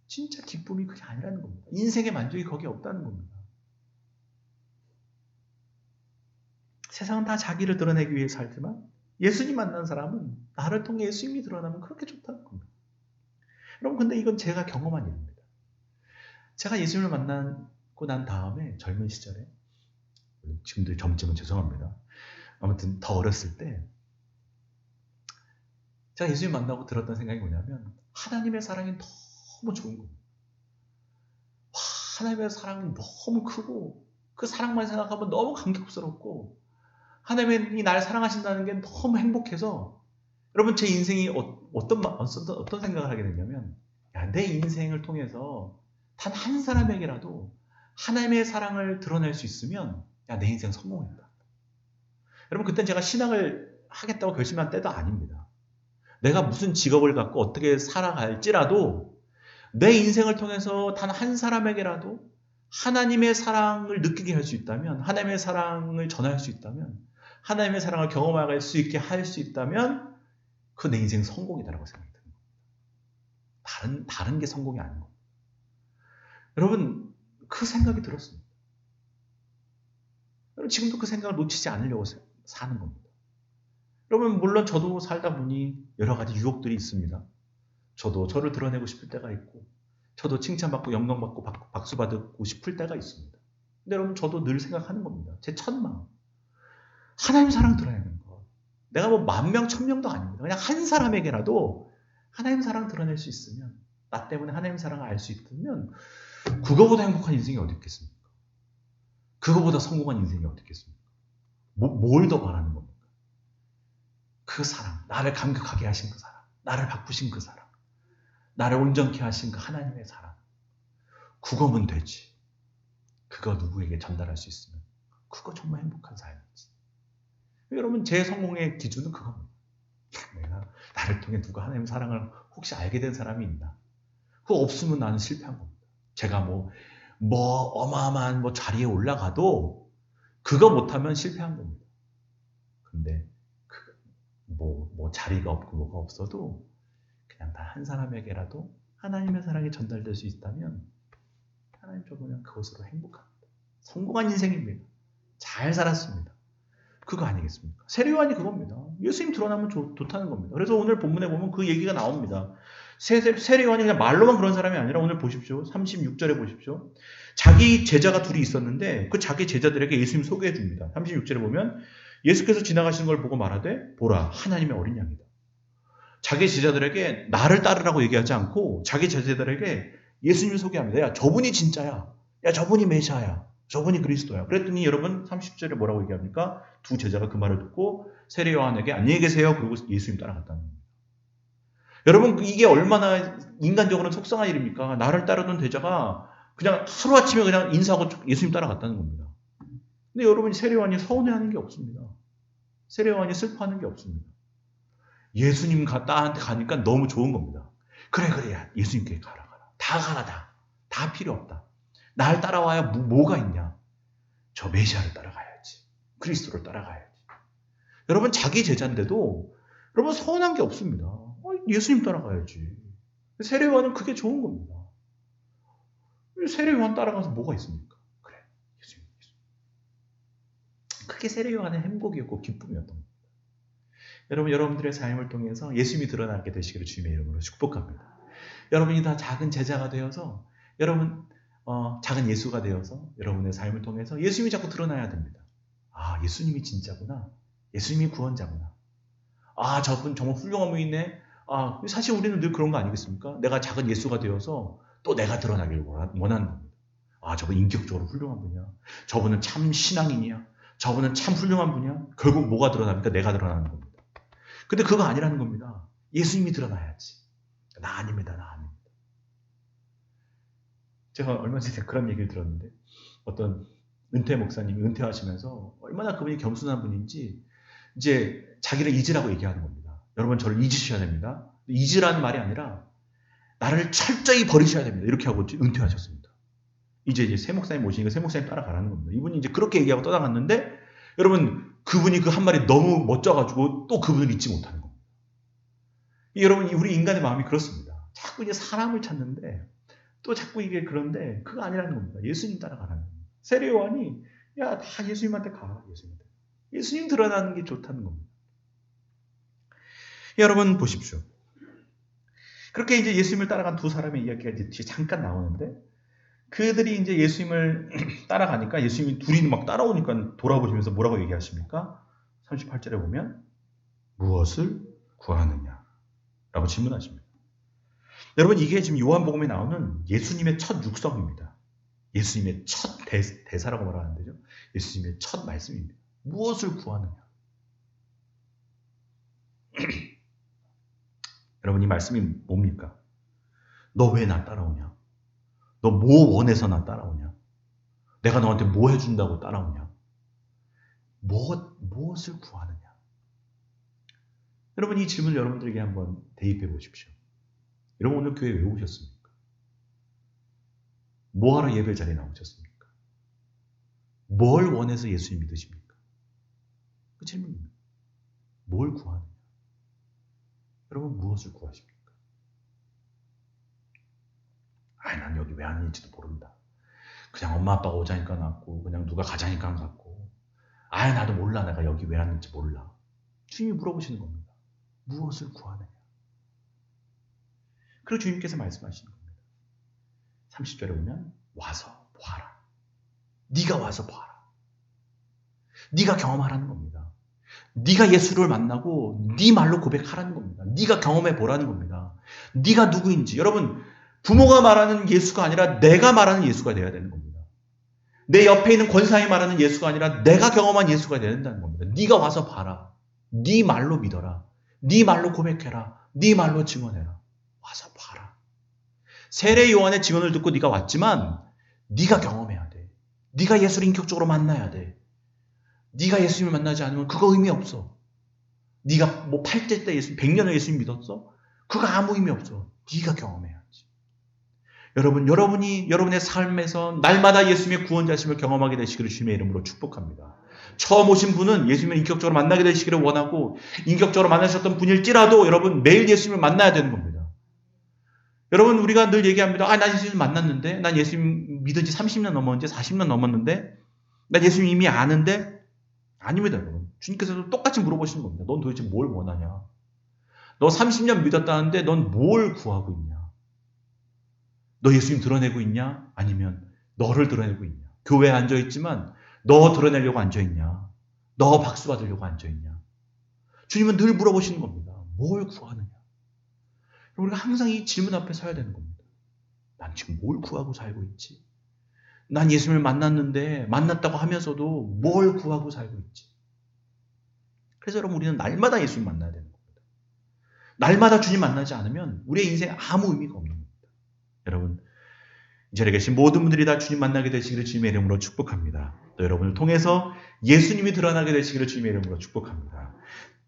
진짜 기쁨이 그게 아니라는 겁니다. 인생의 만족이 거기에 없다는 겁니다. 세상은 다 자기를 드러내기 위해 살지만 예수님 만난 사람은 나를 통해 예수님이 드러나면 그렇게 좋다는 겁니다. 여러분 근데 이건 제가 경험한 일입니다. 제가 예수님을 만나고 난 다음에 젊은 시절에 지금도 젊지만 죄송합니다. 아무튼 더 어렸을 때 제가 예수님 만나고 들었던 생각이 뭐냐면 하나님의 사랑이 너무 좋은 겁니다. 와, 하나님의 사랑이 너무 크고 그 사랑만 생각하면 너무 감격스럽고 하나님이 날 사랑하신다는 게 너무 행복해서 여러분 제 인생이 어떤 생각을 하게 됐냐면 야, 내 인생을 통해서 단 한 사람에게라도 하나님의 사랑을 드러낼 수 있으면 야, 내 인생 성공했다. 여러분 그때 제가 신앙을 하겠다고 결심한 때도 아닙니다. 내가 무슨 직업을 갖고 어떻게 살아갈지라도 내 인생을 통해서 단 한 사람에게라도 하나님의 사랑을 느끼게 할 수 있다면 하나님의 사랑을 전할 수 있다면 하나님의 사랑을 경험할 수 있게 할 수 있다면 그 내 인생 성공이다라고 생각이 듭니다. 다른 게 성공이 아닌 겁니다. 여러분 그 생각이 들었습니다. 여러분 지금도 그 생각을 놓치지 않으려고 사는 겁니다. 여러분 물론 저도 살다 보니 여러 가지 유혹들이 있습니다. 저도 저를 드러내고 싶을 때가 있고 저도 칭찬받고 영광받고 박수받고 싶을 때가 있습니다. 근데 여러분 저도 늘 생각하는 겁니다. 제 첫 마음. 하나님 사랑 드러내는 것. 내가 뭐 10,000명, 1000명도 아닙니다. 그냥 한 사람에게라도 하나님 사랑 드러낼 수 있으면, 나 때문에 하나님 사랑을 알 수 있으면 그거보다 행복한 인생이 어디 있겠습니까? 그거보다 성공한 인생이 어디 있겠습니까? 뭘 더 바라는 겁니까? 그 사랑, 나를 감격하게 하신 그 사랑, 나를 바꾸신 그 사랑, 나를 온전케 하신 그 하나님의 사랑. 그거면 되지. 그거 누구에게 전달할 수 있으면 그거 정말 행복한 삶이지. 여러분 제 성공의 기준은 그겁니다. 내가 나를 통해 누가 하나님의 사랑을 혹시 알게 된 사람이 있나? 그거 없으면 나는 실패한 겁니다. 제가 뭐 어마어마한 자리에 올라가도 그거 못하면 실패한 겁니다. 근데 자리가 없고 뭐가 없어도 그냥 단 한 사람에게라도 하나님의 사랑이 전달될 수 있다면 하나님 저보면 그것으로 행복합니다. 성공한 인생입니다. 잘 살았습니다. 그거 아니겠습니까? 세례요한이 그겁니다. 예수님 드러나면 좋다는 겁니다. 그래서 오늘 본문에 보면 그 얘기가 나옵니다. 세례요한이 그냥 말로만 그런 사람이 아니라 오늘 보십시오. 36절에 보십시오. 자기 제자가 둘이 있었는데 그 자기 제자들에게 예수님 소개해 줍니다. 36절에 보면 예수께서 지나가시는 걸 보고 말하되 보라 하나님의 어린 양이다. 자기 제자들에게 나를 따르라고 얘기하지 않고 자기 제자들에게 예수님을 소개합니다. 야 저분이 진짜야. 야 저분이 메시아야. 저분이 그리스도야. 그랬더니 여러분 30절에 뭐라고 얘기합니까? 두 제자가 그 말을 듣고 세례 요한에게 안녕히 계세요. 그리고 예수님 따라갔다는 겁니다. 여러분 이게 얼마나 인간적으로는 속상한 일입니까? 나를 따르던 제자가 그냥 하루아침에 그냥 인사하고 예수님 따라갔다는 겁니다. 근데 여러분 세례 요한이 서운해하는 게 없습니다. 세례 요한이 슬퍼하는 게 없습니다. 예수님 나한테 가니까 너무 좋은 겁니다. 그래 예수님께 가라. 다 가라. 다 필요 없다. 날 따라와야 뭐가 있냐? 저 메시아를 따라가야지. 그리스도를 따라가야지. 여러분 자기 제자인데도 여러분 서운한 게 없습니다. 예수님 따라가야지. 세례 요한은 그게 좋은 겁니다. 세례 요한 따라가서 뭐가 있습니까? 그래 예수님. 그게 세례 요한의 행복이었고 기쁨이었던 겁니다. 여러분들의 삶을 통해서 예수님이 드러나게 되시기를 주님의 이름으로 축복합니다. 여러분이 다 작은 제자가 되어서 여러분 작은 예수가 되어서 여러분의 삶을 통해서 예수님이 자꾸 드러나야 됩니다. 아 예수님이 진짜구나. 예수님이 구원자구나. 아 저분 정말 훌륭한 분이네. 아 사실 우리는 늘 그런 거 아니겠습니까? 내가 작은 예수가 되어서 또 내가 드러나길 원하는 겁니다. 아 저분 인격적으로 훌륭한 분이야. 저분은 참 신앙인이야. 저분은 참 훌륭한 분이야. 결국 뭐가 드러납니까? 내가 드러나는 겁니다. 근데 그거 아니라는 겁니다. 예수님이 드러나야지. 나 아닙니다. 제가 얼마 전에 그런 얘기를 들었는데 어떤 은퇴 목사님이 은퇴하시면서 얼마나 그분이 겸손한 분인지 이제 자기를 잊으라고 얘기하는 겁니다. 여러분 저를 잊으셔야 됩니다. 잊으라는 말이 아니라 나를 철저히 버리셔야 됩니다. 이렇게 하고 은퇴하셨습니다. 이제 새 목사님 모시니까 새 목사님 따라가라는 겁니다. 이분이 이제 그렇게 얘기하고 떠나갔는데 여러분 그분이 그 한 말이 너무 멋져가지고 또 그분을 잊지 못하는 겁니다. 여러분 우리 인간의 마음이 그렇습니다. 자꾸 이제 사람을 찾는데 또 자꾸 이게 그런데 그거 아니라는 겁니다. 예수님 따라가라는 겁니다. 세례 요한이 야 다 예수님한테 가. 예수님 드러나는 게 좋다는 겁니다. 여러분 보십시오. 그렇게 이제 예수님을 따라간 두 사람의 이야기가 이제 뒤에 잠깐 나오는데 그들이 이제 예수님을 따라가니까 예수님이 둘이 막 따라오니까 돌아보시면서 뭐라고 얘기하십니까? 38절에 보면 무엇을 구하느냐? 라고 질문하십니다. 여러분 이게 지금 요한복음에 나오는 예수님의 첫 육성입니다. 예수님의 첫 대사라고 말하는데요. 예수님의 첫 말씀입니다. 무엇을 구하느냐? 여러분 이 말씀이 뭡니까? 너 왜 나 따라오냐? 너 뭐 원해서 나 따라오냐? 내가 너한테 뭐 해준다고 따라오냐? 무엇을 구하느냐? 여러분 이 질문을 여러분들에게 한번 대입해 보십시오. 여러분 오늘 교회 왜 오셨습니까? 뭐하러 예배 자리에 나오셨습니까? 뭘 원해서 예수님 믿으십니까? 그 질문입니다. 뭘 구하느냐? 여러분 무엇을 구하십니까? 난 여기 왜 왔는지도 모른다. 그냥 엄마 아빠가 오자니까 왔고 그냥 누가 가자니까 갔고 나도 몰라. 내가 여기 왜 왔는지 몰라. 주님이 물어보시는 겁니다. 무엇을 구하느냐? 그리고 주님께서 말씀하시는 겁니다. 30절에 보면 와서 보아라. 네가 와서 보아라. 네가 경험하라는 겁니다. 네가 예수를 만나고 네 말로 고백하라는 겁니다. 네가 경험해 보라는 겁니다. 네가 누구인지. 여러분 부모가 말하는 예수가 아니라 내가 말하는 예수가 되어야 되는 겁니다. 내 옆에 있는 권사님이 말하는 예수가 아니라 내가 경험한 예수가 되어야 된다는 겁니다. 네가 와서 봐라. 네 말로 믿어라. 네 말로 고백해라. 네 말로 증언해라. 와서 봐라. 세례 요한의 증언을 듣고 네가 왔지만 네가 경험해야 돼. 네가 예수를 인격적으로 만나야 돼. 네가 예수님을 만나지 않으면 그거 의미 없어. 네가 8대 때 예수, 100년을 예수님 믿었어? 그거 아무 의미 없어. 네가 경험해야지. 여러분이 여러분의 삶에서 날마다 예수님의 구원자심을 경험하게 되시기를 주님의 이름으로 축복합니다. 처음 오신 분은 예수님을 인격적으로 만나게 되시기를 원하고 인격적으로 만나셨던 분일지라도 여러분 매일 예수님을 만나야 되는 겁니다. 여러분 우리가 늘 얘기합니다. 난 예수님 만났는데 난 예수님 믿은 지 30년 넘었는데 40년 넘었는데 난 예수님 이미 아는데 아닙니다. 여러분. 주님께서도 똑같이 물어보시는 겁니다. 넌 도대체 뭘 원하냐? 너 30년 믿었다는데 넌 뭘 구하고 있냐? 너 예수님 드러내고 있냐? 아니면 너를 드러내고 있냐? 교회에 앉아있지만 너 드러내려고 앉아있냐? 너 박수 받으려고 앉아있냐? 주님은 늘 물어보시는 겁니다. 뭘 구하느냐? 우리가 항상 이 질문 앞에 서야 되는 겁니다. 난 지금 뭘 구하고 살고 있지? 난 예수님을 만났는데 만났다고 하면서도 뭘 구하고 살고 있지? 그래서 여러분 우리는 날마다 예수님 만나야 되는 겁니다. 날마다 주님 만나지 않으면 우리의 인생에 아무 의미가 없는 겁니다. 여러분 이 자리에 계신 모든 분들이 다 주님 만나게 되시기를 주님의 이름으로 축복합니다. 또 여러분을 통해서 예수님이 드러나게 되시기를 주님의 이름으로 축복합니다.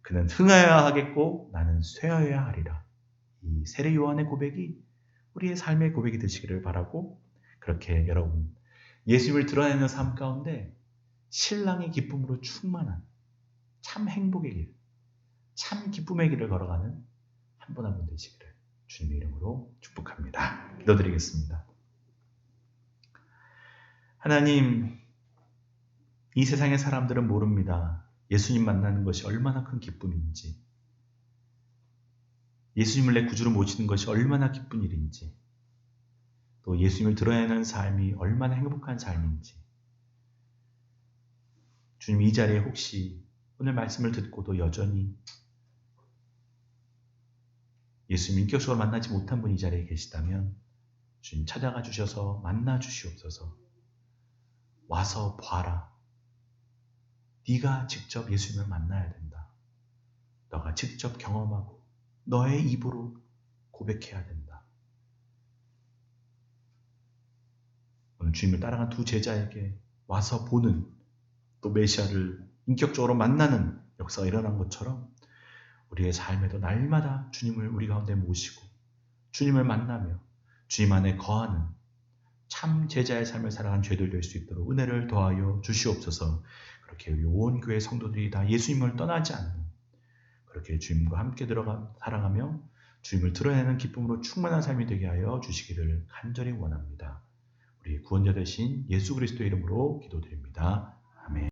그는 흥하여야 하겠고 나는 쇠하여야 하리라. 이 세례 요한의 고백이 우리의 삶의 고백이 되시기를 바라고 그렇게 여러분 예수님을 드러내는 삶 가운데 신랑의 기쁨으로 충만한 참 행복의 길, 참 기쁨의 길을 걸어가는 한 분 한 분 되시기를 주님의 이름으로 축복합니다. 기도드리겠습니다. 하나님, 이 세상의 사람들은 모릅니다. 예수님 만나는 것이 얼마나 큰 기쁨인지, 예수님을 내 구주로 모시는 것이 얼마나 기쁜 일인지, 또 예수님을 드러내는 삶이 얼마나 행복한 삶인지. 주님 이 자리에 혹시 오늘 말씀을 듣고도 여전히 예수님 인격적으로 만나지 못한 분이 이 자리에 계시다면 주님 찾아가 주셔서 만나 주시옵소서. 와서 봐라. 네가 직접 예수님을 만나야 된다. 너가 직접 경험하고 너의 입으로 고백해야 된다. 오늘 주님을 따라간 두 제자에게 와서 보는 또 메시아를 인격적으로 만나는 역사가 일어난 것처럼 우리의 삶에도 날마다 주님을 우리 가운데 모시고 주님을 만나며 주님 안에 거하는 참 제자의 삶을 살아가는 죄들 될 수 있도록 은혜를 더하여 주시옵소서. 그렇게 우리 온 교회 성도들이 다 예수님을 떠나지 않는 그렇게 주님과 함께 들어가 살아가며 주님을 드러내는 기쁨으로 충만한 삶이 되게 하여 주시기를 간절히 원합니다. 우리 구원자 되신 예수 그리스도의 이름으로 기도드립니다.